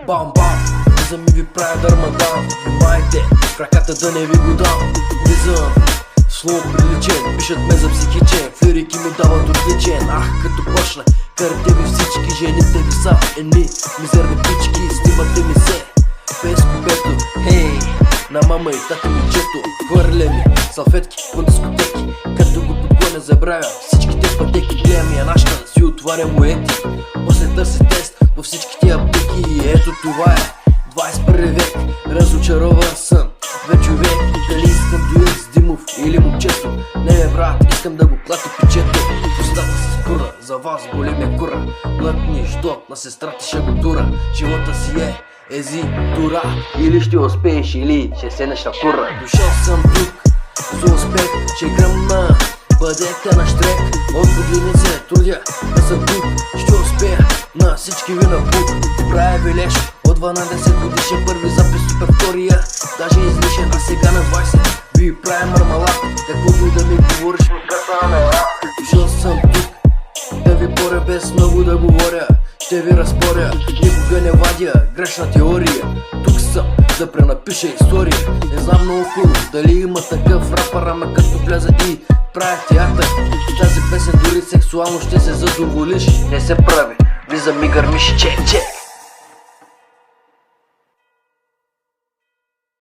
бам. Влизам и ви правя дърмадан. Внимайте, краката да не ви го дам. Влизам слово приличен, пишат ме за психичен. Флирики ми дават отличен. Ах, като почна, карате ви всички. Жените ви са едни мизерни пички. Снимате ми се без купето. Хей, на мама и тата ми често. Хвърля ми салфетки по дискотеки. Като го подгоня забравя всичките пътеки. Гледам я нашка, си отварям уети. После търси тест по всичките аптеки. И ето това е 21 век. Разочарован съм вече човек. Дали искам дует с Димов или момчето? Не брат, искам да го клати печето. Остата с кура, за вас големия кура. Глътни ждот на сестрата ще го тура. Живота си е ези тура. Или ще успееш, или ще седнеш на кура. Дошъл съм тук за успех, ще гръмна. Бъдете на штрек, от години се трудя да съм тук. Ще успея на всички ви на бук. Правя бележ от 12 годишен, първи запис супер втория. Даже излишен, а сега на 20 ви правя мармалат. Каквото и да ми говориш ми ката на рап. Дошъл съм тук да ви боря без много да говоря. Ще ви разпоря, никога не вадя грешна теория. Тук съм да пренапиша история. Не знам много хубаво дали има такъв рапър, ама като вляза и правя театър. Тази песен дори сексуално ще се задоволиш. Не се прави, влизам и гърмиш чек.